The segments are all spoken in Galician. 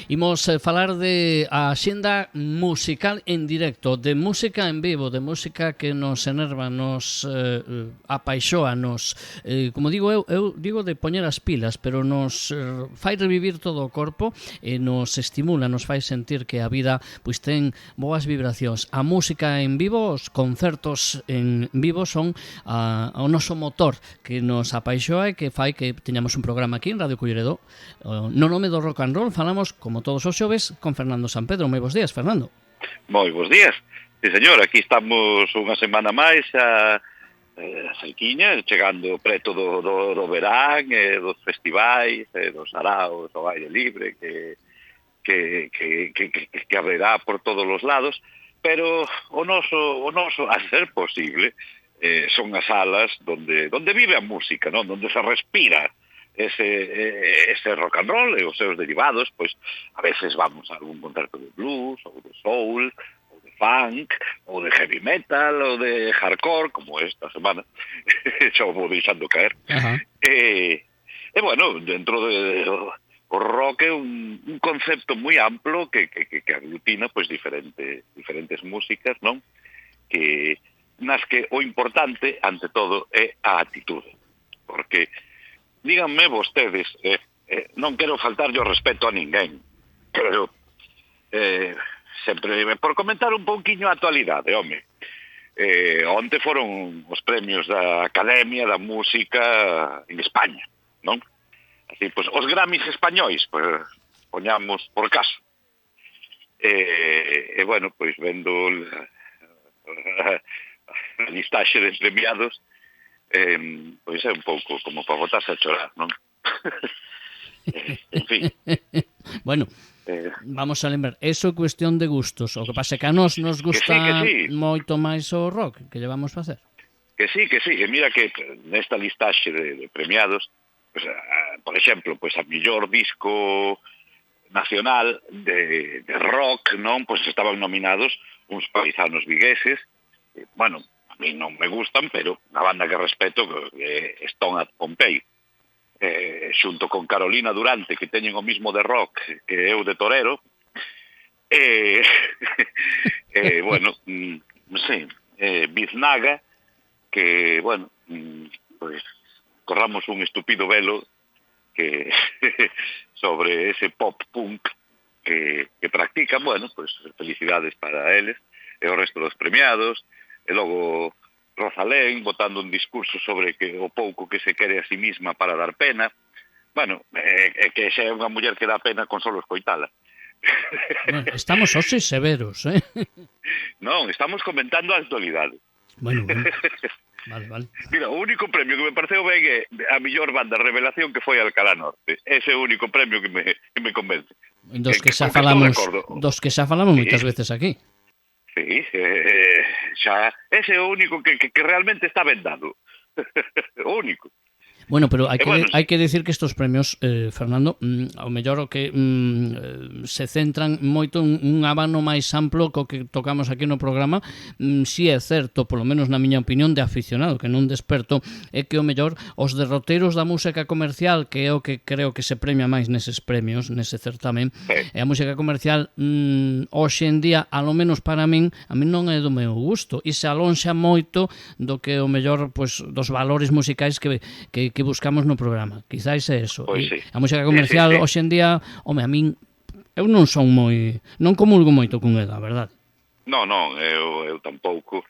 Imos falar de a axenda musical en directo, de música en vivo, de música que nos enerva, nos apaixoa, nos, como digo eu digo de poñer as pilas, pero nos fai revivir todo o corpo e nos estimula, nos fai sentir que a vida pois ten boas vibracións. A música en vivo, os concertos en vivo son o noso motor que nos apaixoa e que fai que teñamos un programa aquí en Radio Culleredo. No nome do rock and roll falamos, como todos os xoves, con Fernando Sampedro. Moi bons días, Fernando. Moi bons días. Sí, señor, aquí estamos unha semana máis a Salquiña, chegando preto do verán, dos festivais, dos saraos, do aire libre, que haberá por todos os lados, pero o noso a ser posible, son as salas donde vive a música, non? Donde se respira ese rock and roll e os seus derivados. Pois a veces vamos a algún concerto de blues ou de soul ou de funk ou de heavy metal ou de hardcore, como esta semana xa vou deixando caer. E bueno, dentro o rock é un concepto moi amplo que aglutina pois diferentes músicas, non? Nas que o importante, ante todo, é a actitude, porque díganme vostedes, non quero faltarlle o respeto a ninguén, pero sempre, por comentar un pouquiño a actualidade, home, onte foron os premios da Academia da Música en España, non? Así, pois, os Grammys españois, pois, poñamos por caso. E bueno, pois, vendo a listaxe de premiados, pois é un pouco como para botarse a chorar, non? En fin. Bueno, vamos a lembrar, eso é cuestión de gustos. O que pasa é que a nos gusta que sí. Moito máis o rock, que lle vamos facer. Que sí. E mira que nesta listaxe de premiados, pues, por exemplo, pues, a mellor disco nacional de rock, non? Pues estaban nominados uns paisanos vigueses. Bueno, a mí non me gustan, pero a banda que respeto é Stone at Pompeii, xunto con Carolina Durante, que teñen o mismo de rock que eu de torero, bueno, sí, Biznaga, que, bueno, pues corramos un estúpido velo que sobre ese pop punk que practican. Bueno, pues felicidades para eles e o resto dos premiados. E logo Rosalén botando un discurso sobre que o pouco que se quere a sí misma para dar pena. Bueno, que xa é unha muller que dá pena con solo escoitala. Bueno, estamos hoxe severos, eh? Non, estamos comentando a actualidade. Bueno. Vale. Mira, o único premio que me pareceu ben é a mellor banda revelación, que foi Alcalá Norte. Ese é o único premio que me convence. Dos que xa falamos moitas veces aquí. Sí, xa, ese é o único que realmente está ben dado. O único. Bueno, pero hai que decir que estos premios, Fernando, ao mellor o que se centran moito en un abano máis amplo co que tocamos aquí no programa. Si é certo, polo menos na miña opinión de aficionado, que non desperto, é que o mellor os derroteiros da música comercial, que é o que creo que se premia máis neses premios, nese certamen, e a música comercial hoxe en día, alo menos para min, a min non é do meu gusto, e se alonxa moito do que o mellor, pois, dos valores musicais que buscamos no programa. Quizás é eso. Pois sí. A música comercial hoxe en día, home, a min eu non comulgo moito con ela, a verdade. Non, eu tampouco,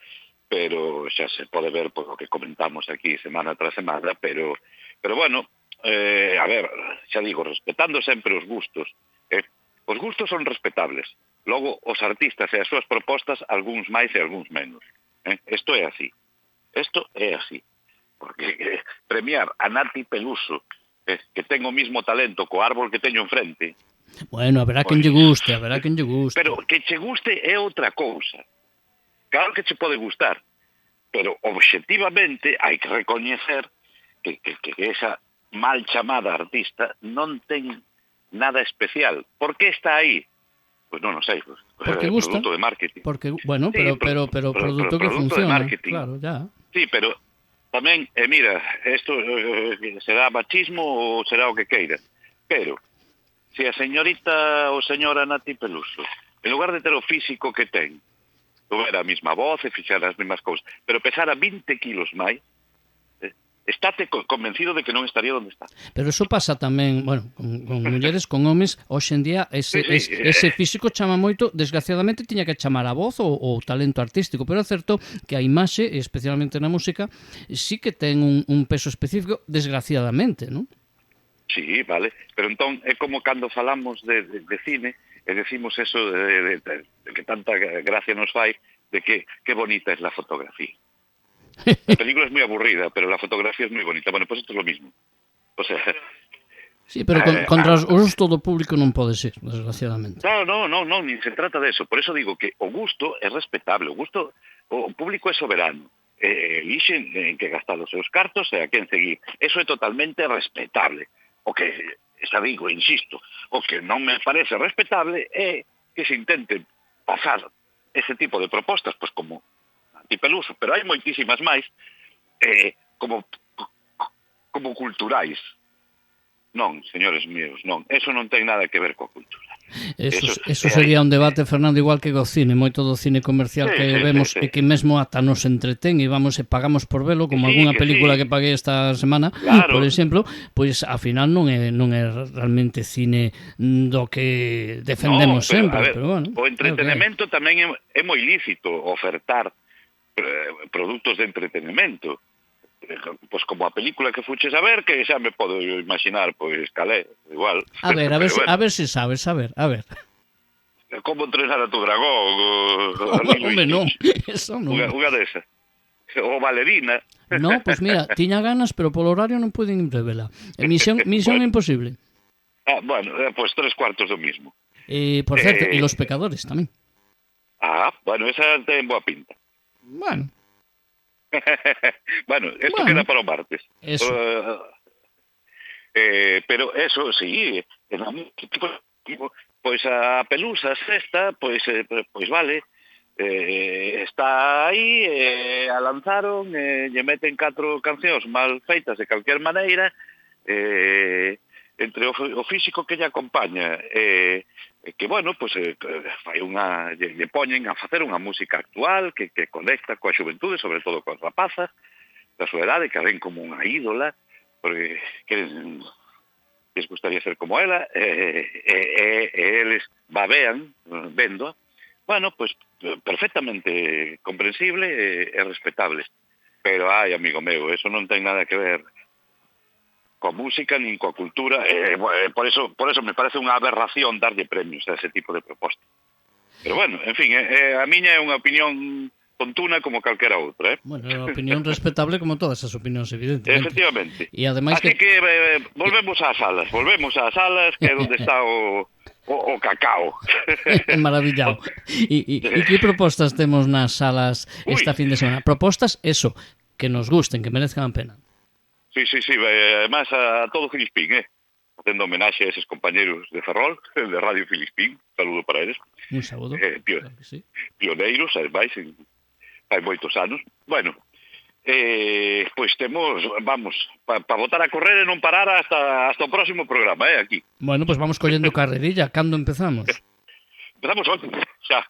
pero xa se pode ver por o que comentamos aquí semana tras semana, pero bueno, a ver, xa digo, respetando sempre os gustos. Os gustos son respetables. Logo, os artistas e as súas propostas, algúns máis e algúns menos. Isto é así. Porque premiar a Nati Peluso, que ten o mismo talento co árbol que teño enfrente. Bueno, haberá quen lle guste. Pero que che guste é outra cousa. Claro que che pode gustar, pero obxectivamente hai que recoñecer que esa mal chamada artista non ten nada especial. Por que está aí? Pois non sei, porque gusta. Produto de marketing. Porque, bueno, sí, pero produto que funciona. Claro, ya. Sí, pero tamén, mira, isto será machismo ou será o que queira, pero se a señorita ou señora Nati Peluso, en lugar de ter o físico que ten, tuvera a mesma voz e fixera as mesmas cousas, pero pesara 20 kilos máis, estate convencido de que non estaría onde está. Pero eso pasa tamén, bueno, con mulleres, con homes, hoxe en día ese físico chama moito, desgraciadamente tiña que chamar a voz ou o talento artístico, pero é certo que a imaxe, especialmente na música, sí que ten un peso específico, desgraciadamente, non? Sí, vale, pero entón é como cando falamos de cine e decimos eso de que tanta gracia nos fai de que bonita es la fotografía. La película es muy aburrida, pero la fotografía es muy bonita. Bueno, pues esto es lo mismo. O sea... Sí, pero contra os gusto do público non pode ser, desgraciadamente. No, ni se trata de eso. Por eso digo que o gusto é respetable. O público é soberano. Elixen en que gastar os seus cartos e a quen seguir. Eso é totalmente respetable. O que, xa digo, insisto, o que non me parece respetable é que se intente pasar ese tipo de propostas, pues como Peluso, pero hai moitísimas máis como culturais. Non, señores míos, non. Eso non ten nada que ver coa cultura. Eso sería un debate, Fernando, igual que co cine. Moito do cine comercial que vemos e que mesmo ata nos entretén e vamos e pagamos por velo, como algunha película que paguei esta semana, por exemplo, pois ao final non é realmente cine do que defendemos sempre. Pero bueno, o entretenimento tamén é moi lícito ofertar produtos de entretenimento, pois como a película que fuches a ver, que xa me podo imaginar, pois calé, igual. A ver se sabes, a ver. Como entrenar a tu dragón, Home, non, eso non. Unha desa. O Valerina. No, pois mira, tiña ganas, pero polo horario non puiden revela. Misión imposible. Bueno, pois 3/4 do mismo. Por certo, e Los Pecadores tamén. Bueno, esa ten boa pinta. Bueno, esto queda para o martes. Eso. Pero eso, sí, pois a Pelusa sexta, pois vale, está aí, a lanzaron, lle meten 4 cancións mal feitas de calquer maneira, entre o físico que lle acompaña, que, bueno, pues fai lle poñen a facer unha música actual que conecta coa xuventude, sobre todo coas rapazas da súa edade, que a ven como unha ídola, porque les gustaría ser como ela, e eles babean vendo. Bueno, pues perfectamente comprensible e respetable. Pero, amigo meu, eso non ten nada que ver coa música nin coa cultura, por eso me parece unha aberración darlle premios a ese tipo de proposta. Pero bueno, en fin, a miña é unha opinión tontuna como calquera outra, Bueno, é unha opinión respetable como todas as opinións, evidentemente. Efectivamente. E ademais así que volvemos ás salas, que é onde está o cacao. Maravillado. E que propostas temos nas salas esta fin de semana? Propostas, eso, que nos gusten, que merezcan a pena. Sí, además a todo Filispín, facendo homenaxe a eses compañeros de Ferrol, de Radio Filispín, saludo para eles. Un saludo, claro que sí. Pioneiros, ademais, hai moitos anos. Bueno, pois temos, vamos, para botar a correr e non parar hasta o próximo programa, aquí. Bueno, pois vamos collendo carrerilla. Cando empezamos? Empezamos hoxe, xa.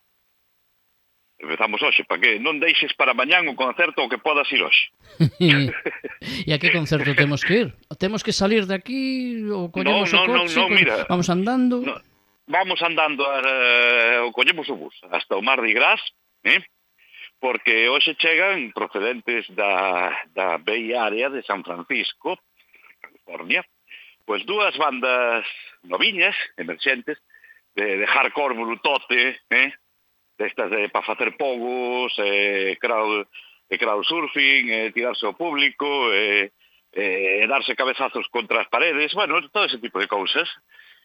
Empezamos hoxe, para que non deixes para mañán o concerto o que podas ir hoxe. E a que concerto temos que ir? Temos que salir de aquí ou collemos o coche? Mira, vamos andando? Vamos andando ou collemos o bus hasta o Mardi Gras, porque hoxe chegan procedentes da Bay Area de San Francisco, California, pois dúas bandas noviñas, emerxentes, de hardcore brutote, destas para facer pogos, crowdsurfing, tirarse ao público, darse cabezazos contra as paredes, bueno, todo ese tipo de cousas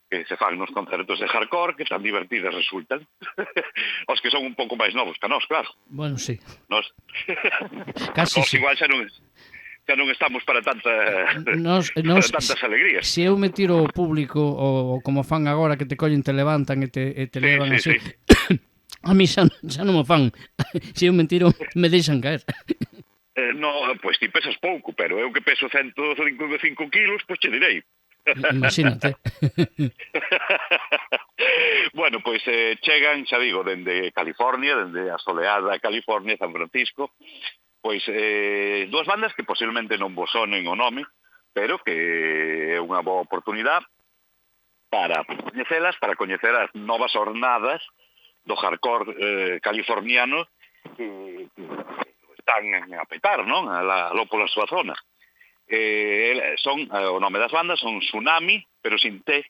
que se fan nos concertos de hardcore, que tan divertidas resultan. Os que son un pouco máis novos que nós, claro. Bueno, sí. Nos sí. Igual xa non estamos para tantas alegrías. Se eu me tiro ao público, ou como fan agora, que te collen, te levantan e te levan así... A mí xa non me fan. Se eu me tiro, me deixan caer. Pois ti pesas pouco, pero eu que peso 155 kilos, pois che direi. Imagínate. Bueno, pois chegan, xa digo, dende California, dende a soleada California, San Francisco, pois dúas bandas que posiblemente non vos sonen o nome, pero que é unha boa oportunidade para coñecelas, para coñecer as novas jornadas do hardcore californiano que están a petar, non? Aló pola súa zona. O nome das bandas son Tsunami, pero sin T,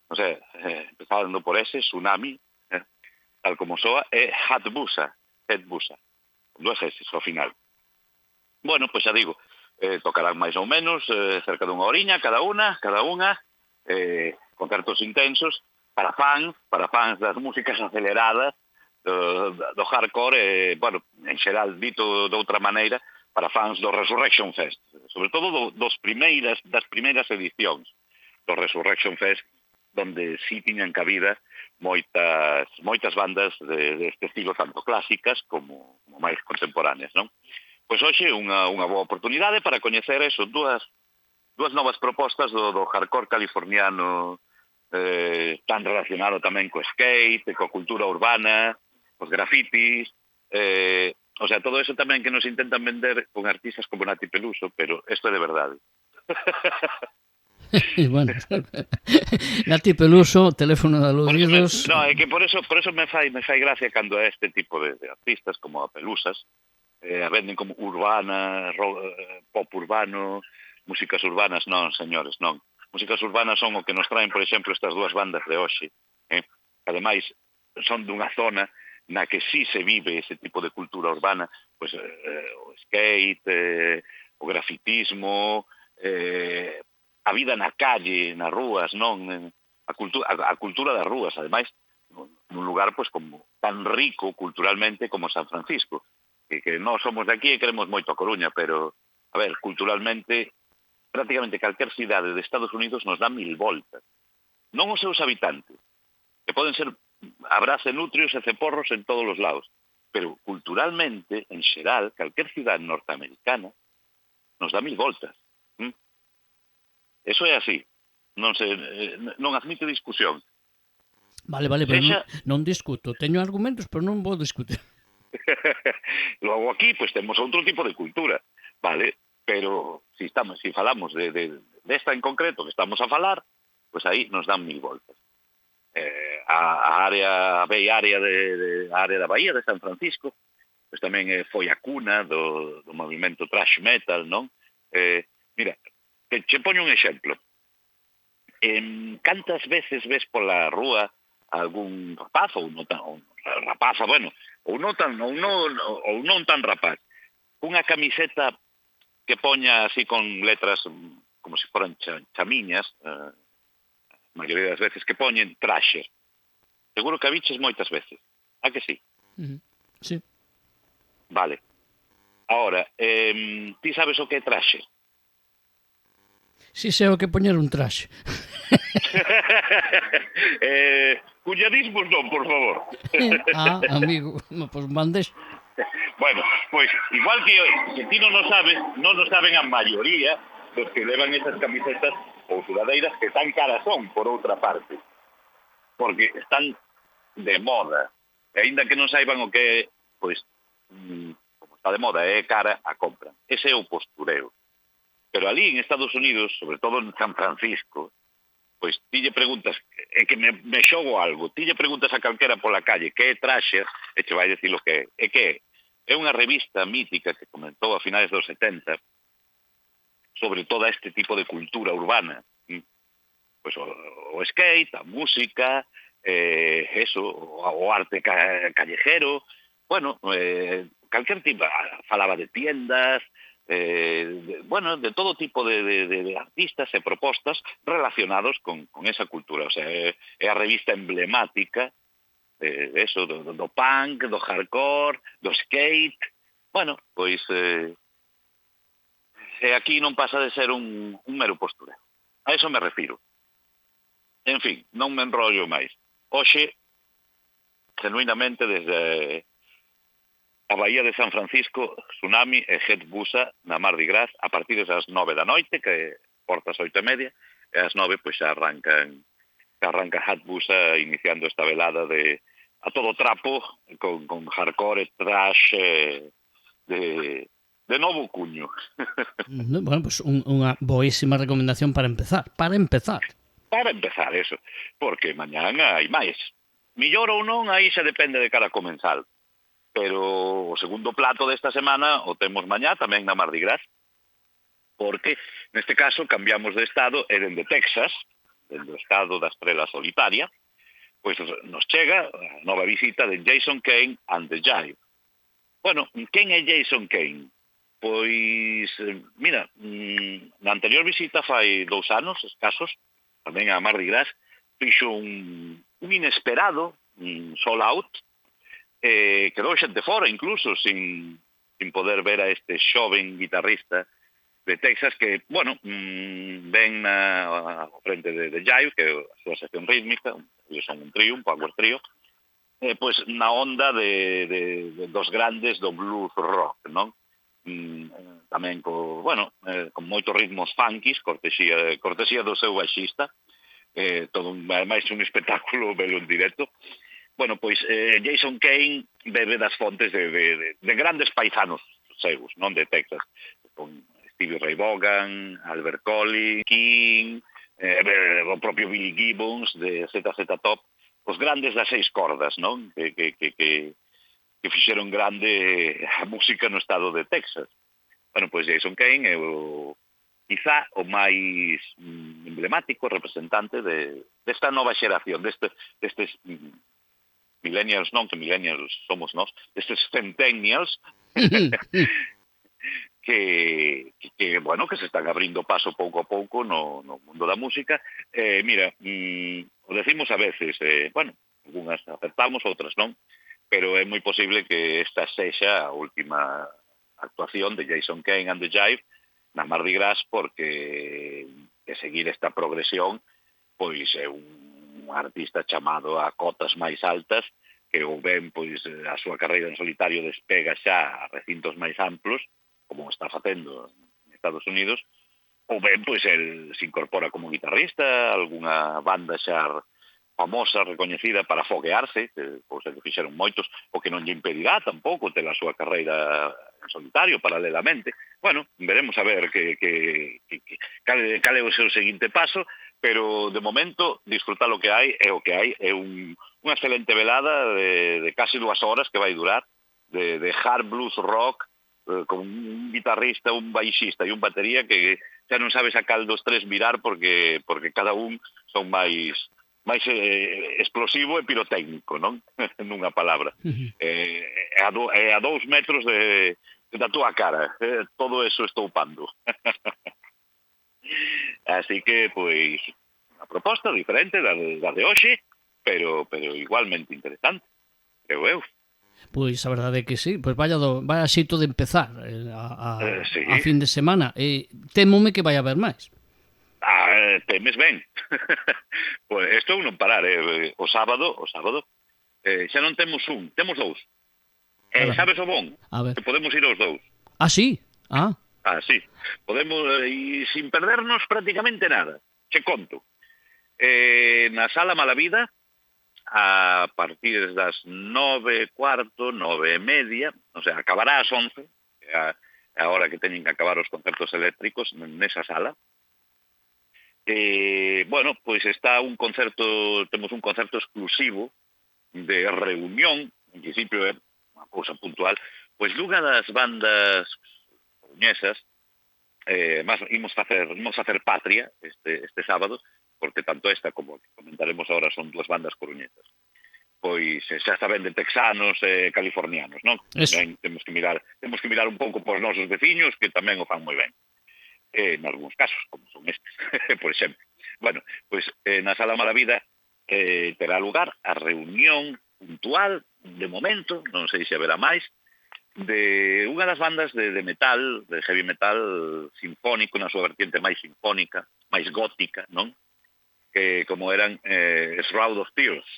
o sea, empezando por ese, Tsunami, tal como soa, e Hatbusa, con dúas S ao final. Bueno, pois xa digo, tocarán máis ou menos cerca dunha horiña cada unha, concertos intensos para fans das músicas aceleradas do hardcore, bueno, en xeral dito de outra maneira, para fans do Resurrection Fest, sobre todo das primeiras edicións do Resurrection Fest, donde sí tiñan cabida moitas bandas deste estilo, tanto clásicas como máis contemporáneas, non? Pois hoxe unha boa oportunidade para coñecer eso, dúas novas propostas do hardcore californiano, tan relacionado tamén co skate, coa cultura urbana, os grafitis, o sea, todo eso tamén que nos intentan vender con artistas como Nati Peluso, pero isto é de verdade. Bueno, Nati Peluso, teléfono de aludidos... No, é que por eso me fai gracia cando é este tipo de artistas como a Pelusas, a venden como urbana, pop urbano, músicas urbanas, non, señores, non. Músicas urbanas son o que nos traen, por exemplo, estas dúas bandas de hoxe. Ademais, son dunha zona na que sí se vive ese tipo de cultura urbana, pois o skate, o grafitismo, a vida na calle, nas rúas, non? A cultura das rúas, ademais, nun lugar pois como tan rico culturalmente como San Francisco, que nós somos de aquí e queremos moito a Coruña, pero, a ver, culturalmente, prácticamente calquer cidade de Estados Unidos nos dá 1000 voltas. Non os seus habitantes, que poden ser abrace nutrios e ceporros en todos os lados, pero culturalmente, en xeral, calquer cidade norteamericana nos dá 1000 voltas. Eso é así. Non admite discusión. Vale, pero non discuto. Teño argumentos, pero non vou discutir. Logo aquí, pois temos outro tipo de cultura, vale? Pero si falamos desta en concreto que estamos a falar, pois aí nos dan 1000 voltas. A Bay Area da Bahía de San Francisco, pois tamén foi a cuna do movimento thrash metal, non? Mira, che poño un exemplo. Cantas veces ves pola rúa algún rapaz ou non rapaza, bueno, ou non tan rapaz, unha camiseta que poña así con letras como se foran chamiñas, a maioría das veces que poñen Thrasher. Seguro que a biches moitas veces. A que sí? Sí. Vale. Ahora, ti sabes o que é Thrasher? Si sei o que poñer un traxe. Cuñadismos non, por favor. Amigo, pois mandes. Bueno, pois, igual que ti non o sabes, non o saben a maioría dos que levan esas camisetas ou sudadeiras que tan caras son, por outra parte. Porque están de moda. E aínda que non saiban o que é, pois, como está de moda, é cara, a compran. Ese é o postureo. Pero ali en Estados Unidos, sobre todo en San Francisco, pois ti lle preguntas, é que me xogo algo, ti lle preguntas a calquera pola calle que é Thrasher, e che vai decir o que é. E que é unha revista mítica que comentou a finales dos 70 sobre toda este tipo de cultura urbana. Pois o skate, a música, o arte callejero, bueno, calquer tipo, falaba de tiendas, de todo tipo de artistas e propostas relacionados con esa cultura. O sea, é a revista emblemática de eso, do punk, do hardcore, do skate. Bueno, pois aquí non pasa de ser un mero postureo. A eso me refiro. En fin, non me enrollo máis. Hoxe, genuinamente, desde a Bahía de San Francisco, Tsunami e Hatbusa na Mardi Gras a partir das 9 da noite, que portas 8:30, e ás 9 pois xa arranca Hatbus iniciando esta velada de a todo trapo con hardcore, trash de novo cuño. Bueno, pues unha boísima recomendación para empezar. Para empezar, Eso, porque mañán hai máis. Millor ou non, aí xa depende de cada comensal. Pero o segundo plato desta semana o temos mañá tamén na Mardi Gras, porque neste caso cambiamos de estado e dende Texas, dende o estado da Estrela Solitaria, pois nos chega a nova visita de Jason Kane and the Jive. Bueno, quen é Jason Kane? Pois, mira, na anterior visita fai 2 anos, escasos, tamén a Mardi Gras, fixo un inesperado, un sold out, quedou xente fora, incluso, sin poder ver a este xoven guitarrista de Texas que, bueno, ven ao frente de Jive, que é a súa sección rítmica, eles son un trío, un power trío, pois na onda dos grandes do blues rock, non? Tamén con moitos ritmos funkis, cortesía do seu baixista, todo máis un espectáculo velo en directo. Bueno, pois Jason Kane bebe das fontes de grandes paisanos seus, non, de Texas, con Stevie Ray Vaughan, Albert Collins, King, o propio Billy Gibbons de ZZ Top, os grandes das 6 cordas, non? Que fixeron grande a música no estado de Texas. Bueno, pois Jason Kane é quizá o máis emblemático representante desta nova xeración, destes millennials, non que millennials somos nós, destes centennials que se están abrindo paso pouco a pouco no mundo da música. Mira, o decimos a veces, algunhas acertamos, outras non, pero é moi posible que esta sexa a última actuación de Jason Kane and the Jive na Mardi Gras, porque de seguir esta progresión pois é un artista chamado a cotas máis altas, que ou ben pois a súa carreira en solitario despega xa a recintos máis amplos, como está facendo en Estados Unidos, ou ben pois el se incorpora como guitarrista, algunha banda xa famosa, recoñecida para foguearse, cousa que fixeron moitos, o que non lle impedirá tampouco ter a súa carreira en solitario paralelamente. Bueno, veremos a ver cal é o seu seguinte paso, pero de momento disfrutar o que hai é unha excelente velada de casi 2 horas que vai durar, de hard blues rock, con un guitarrista, un baixista e un batería que xa non sabes a cal dos tres mirar porque cada un son máis explosivo e pirotécnico, non? Nunha palabra. A 2 metros da túa cara. Todo eso estou pando. Así que, pois, unha proposta diferente da de hoxe, pero igualmente interesante, creo eu. Pois a verdade é que sí, pois vaya xeito de empezar sí. a fin de semana. Témome que vai haber máis. Temes ben. Pois isto non parar, o sábado xa non temos temos 2. Sabes o bon? Que podemos ir aos 2. Ah, sí? Sí. Podemos, e sin perdernos prácticamente nada. Che conto. Na Sala Malavida, a partir das 9:15, 9:30, o sea, acabará ás 11, a hora que teñen que acabar os concertos eléctricos nesa sala. Pois está temos un concerto exclusivo de reunión, en principio é unha cousa puntual, pois dunha das bandas coruñesas, imos facer patria este sábado, porque tanto esta como que comentaremos agora son 2 bandas coruñesas. Pois xa está ben de texanos e californianos, non? Temos que mirar un pouco por nosos veciños, que tamén o fan moi ben. En algúns casos, como son estes, por exemplo. Bueno, pois na Sala Malavida terá lugar a reunión puntual, de momento, non sei se haberá máis, de unha das bandas de metal, de heavy metal sinfónico, na súa vertiente máis sinfónica, máis gótica, non? Que como eran Shroud of Tears,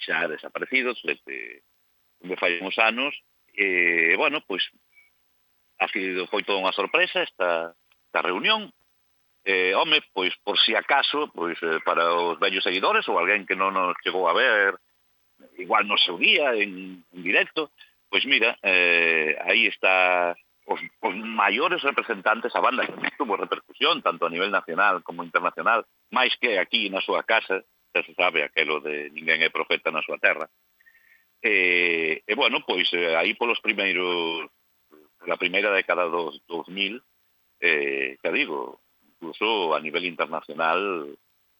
xa desaparecidos desde fai uns anos, pois foi toda unha sorpresa esta reunión, home, pois por si acaso, pois para os vellos seguidores ou alguén que non nos chegou a ver igual no seu día en directo, pois mira, aí está os maiores representantes, a banda que tuvo repercusión tanto a nivel nacional como internacional, máis que aquí na súa casa, xa se sabe aquelo de ninguén é profeta na súa terra. Bueno, pois aí polos primeiros, la primeira década dos 2000, xa digo, incluso a nivel internacional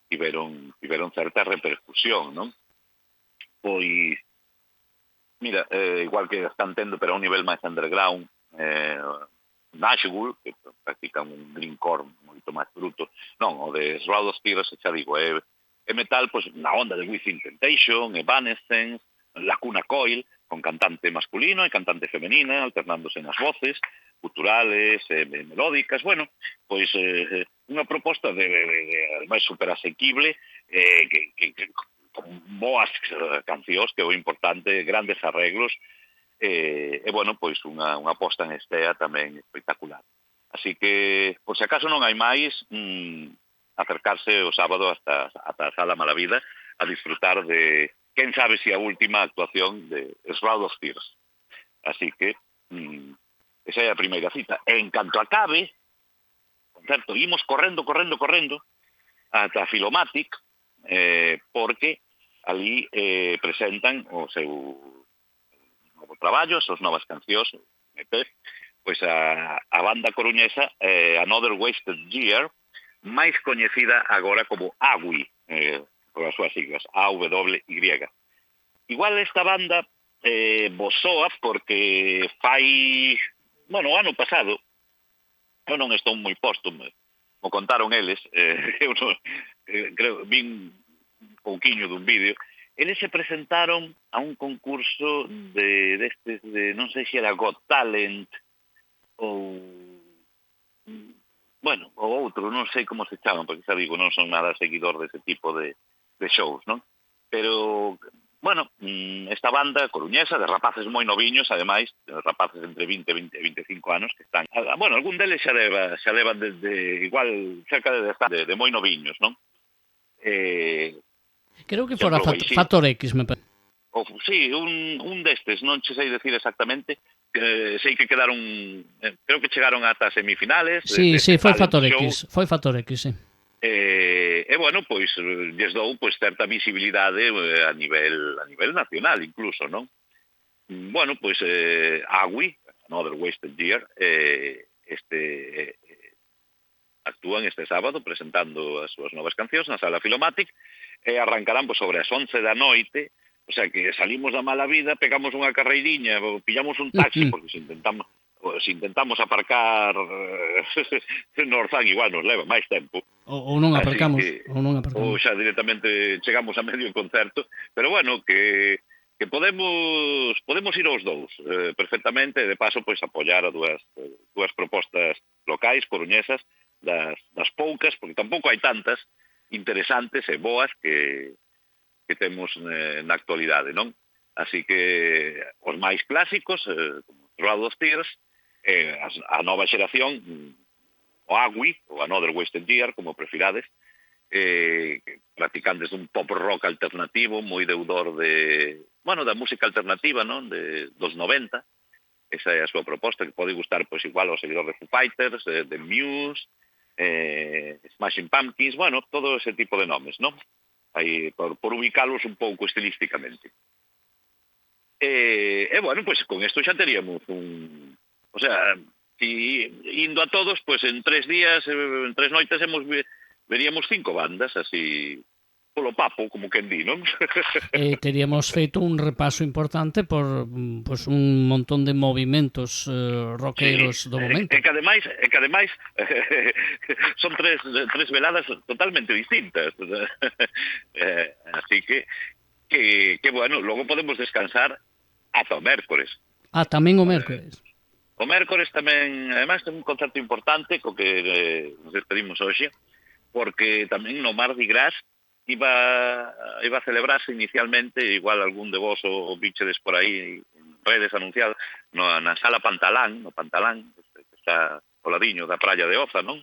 tiveron certa repercusión, non? Pois, mira, igual que están tendo, pero a un nivel máis underground, Nashville, que practican un greencore moito máis bruto, non, o de Shroud of Tears, xa digo, é metal, pois, na onda de Within Temptation, Evanescence, Lacuna Coil, con cantante masculino e cantante femenina, alternándose nas voces, culturales, melódicas, bueno, pois unha proposta de máis super asequible, con boas cancións, que é o importante, grandes arreglos, bueno, pois unha posta en estea tamén espectacular. Así que, por se acaso non hai máis, acercarse o sábado hasta a Sala Malavida a disfrutar de, quen sabe si a última actuación de Shroud of Tears. Así que, esa é a primeira cita. En canto acabe, concerto, imos correndo ata Filomatic, porque ali presentan o seu novo traballo, as súas novas cancións, pois a banda coruñesa Another Wasted Year, máis coñecida agora como AWY, por as súas siglas, AWY. Igual esta banda vos soa porque fai, bueno, o ano pasado, eu non estou moi posto, mo contaron eles, eu non, creo, vin un pouquiño dun vídeo, eles se presentaron a un concurso destes de non sei se era Got Talent ou, bueno, o outro, non sei como se chaman, porque xa digo, non son nada seguidor dese tipo de shows, non? Pero, bueno, esta banda coruñesa de rapaces moi noviños, ademais, rapaces entre 20 e 25 anos que están, bueno, algún deles xa levan desde igual cerca de moi noviños, non? Creo que fora Factor X, me parece. Sí, un destes, non che sei decir exactamente, sei que quedaron, creo que chegaron ata semifinales. Sí, foi Factor X, sí. Bueno, pois lles dou pois certa visibilidade a nivel nacional incluso, non? Bueno, pois AWY, Another Wasted Year, actúan este sábado presentando as súas novas cancións na Sala Filomatic, e arrancarán pois sobre as 11 da noite. O sea que salimos da mala vida, pegamos unha carreiriña, pillamos un taxi, porque se intentamos aparcar no Orzán igual nos leva máis tempo. Ou non aparcamos. Ou xa directamente chegamos a medio concerto. Pero bueno, que podemos ir aos dous perfectamente, de paso pois apoiar a dúas propostas locais, coruñesas, das poucas, porque tampouco hai tantas interesantes e boas que temos na actualidade, non? Así que os máis clásicos, como Shroud of Tears, a nova xeración, o AWY, ou Another Wasted Year, como prefirades, practicantes dun pop rock alternativo, moi deudor da música alternativa, non? Dos 90, esa é a súa proposta, que pode gustar, pois, igual aos seguidores de Foo Fighters, de Muse, Smashing Pumpkins, bueno, todo ese tipo de nomes, non? Aí, por ubicalos un pouco estilísticamente. Bueno, pois con isto xa teríamos o sea, indo a todos, pois en 3 días, en 3 noites veríamos 5 bandas, así, polo papo, como quen di, non? Teríamos feito un repaso importante por pues, un montón de movimentos rockeros do momento. E que ademais son tres veladas totalmente distintas. Así que bueno, logo podemos descansar ata o mércores. Tamén o mércores. O mércores tamén, ademais, ten un concerto importante co que nos despedimos hoxe, porque tamén no Mardi Gras iba a celebrarse inicialmente, igual algún de vos o bichedes por aí en redes anunciadas, na Sala Pantalán, que está ao ladiño da praia de Oza, non?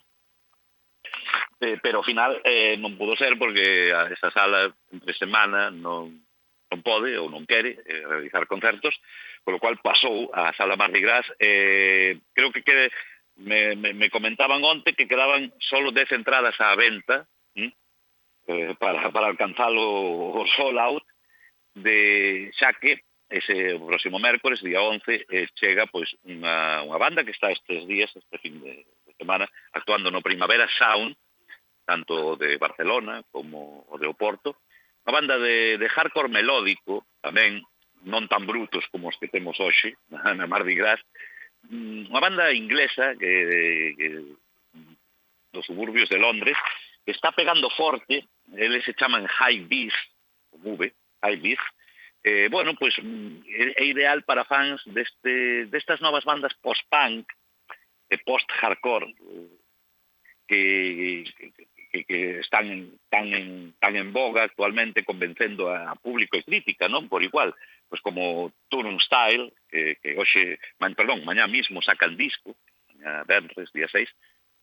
pero ao final non pudo ser porque esa sala entre semana non pode ou non quere realizar concertos, con lo cual pasou a sala Mardi Gras. Creo que me comentaban onte que quedaban solo 10 entradas á venta para alcanzar o sold out, xa que ese próximo mércores, día 11, chega pois unha banda que está estes días, este fin de semana, actuando no Primavera Sound, tanto de Barcelona como o de Oporto, unha banda de hardcore melódico, tamén non tan brutos como os que temos hoxe na Mardi Gras, unha banda inglesa que dos suburbios de Londres, que está pegando forte, eles se chaman High Beast, con V, High Beast. Bueno, pues é ideal para fans destas novas bandas post-punk e post-hardcore que están tan en boga actualmente, convencendo a público e crítica, non? Por igual, pues como Turnstile, que hoxe, mañá mismo sacan disco, mañá venres, día 6,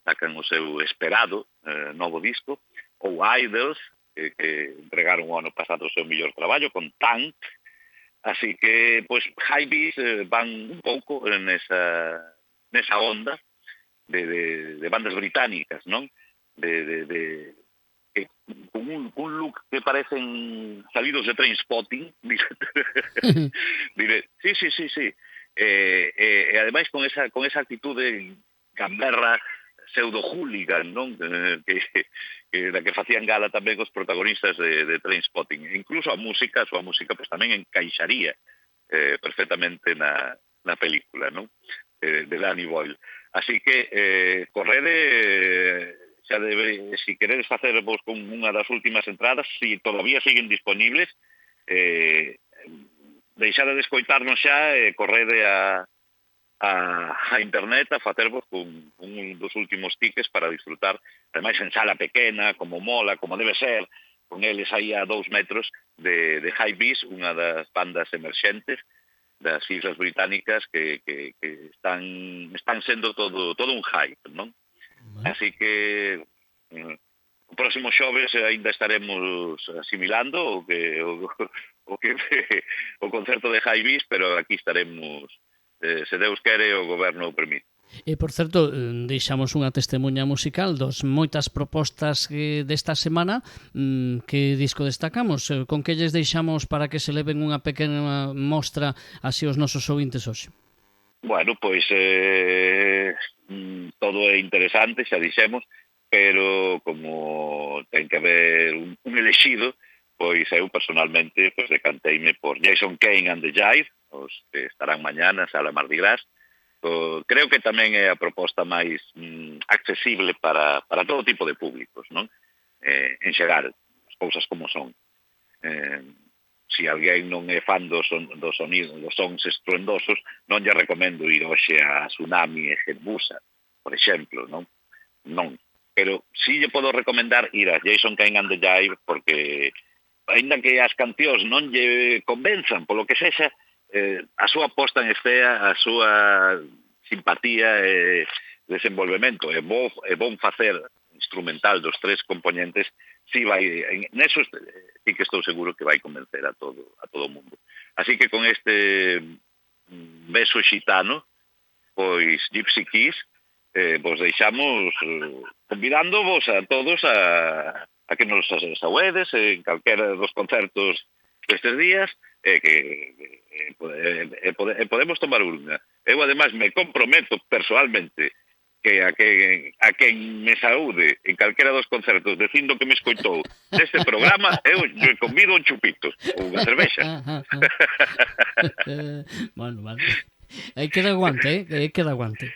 sacan o seu esperado novo disco, ou Idols, que entregaron o ano pasado o seu mellor traballo con Tank. Así que, pues, Hypebeast van un pouco nesa onda de bandas británicas, non? Con un look que parecen salidos de Trainspotting. Sí. E ademais con esa actitude gamberra pseudo-hooligan, non? Da que facían gala tamén os protagonistas de Trainspotting. Incluso a súa música pues, tamén encaixaría perfectamente na película, non? De Danny Boyle. Así que correde, xa si queredes facervos con unha das últimas entradas, si todavía siguen disponibles, deixade de escoitarnos xa e correde a internet a facervos con un dos últimos tickets para disfrutar, ademais en sala pequena, como mola, como debe ser, con eles aí a 2 metros de Hypebeast, unha das bandas emerxentes das Islas Británicas que están sendo todo un hype, non? Así que o próximo xoves ainda estaremos asimilando o concerto de Hypebeast, pero aquí estaremos, se Deus quere, o goberno o permite. E, por certo, deixamos unha testemunha musical dos moitas propostas desta semana. Que disco destacamos? Con que lles deixamos para que se leven unha pequena mostra así os nosos ouvintes hoxe? Bueno, pois todo é interesante, xa dixemos, pero como ten que haber un elexido, pois eu personalmente decanteime por Jason Kane and the Jive, os que estarán mañá na sala Mardi Gras. Creo que tamén é a proposta máis accesible para todo tipo de públicos, non? En xeral, as cousas como son. Si alguén non é fan dos sonidos, dos sons estruendosos, non lle recomendo ir hoxe a Tsunami e Headbusa, por exemplo, non? Non. Pero si lle podo recomendar ir a Jason Kane and the Jive, porque ainda que as cancións non lle convenzan, polo que sexa, a súa posta en escena, a súa simpatía e desenvolvemento e bon facer instrumental dos tres componentes, si vai, neso sí que estou seguro que vai convencer a todo o mundo. Así que con este beso xitano, pois Gypsy Kiss, vos deixamos convidándoos a todos a que nos saúedes en calquera dos concertos destes días, podemos tomar unha. Eu, ademais, me comprometo personalmente que a quen me saúde en calquera dos concertos dicindo que me escoitou neste programa, eu lle convido un chupito ou unha cervexa. Bueno, vale. Aí queda aguante, aí queda aguante.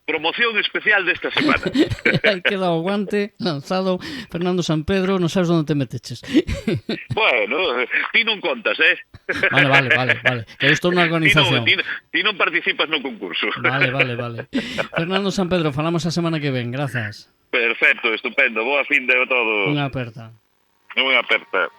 Promoción especial desta semana. Aí queda o guante lanzado. Fernando Sampedro, non sabes onde te meteches. Bueno, ti non contas, Vale. Que eu estou na organización. Ti non participas no concurso. Vale. Fernando Sampedro, falamos a semana que ven. Grazas. Perfecto, estupendo. Boa fin de todo. Unha aperta. Unha aperta.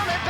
tell me,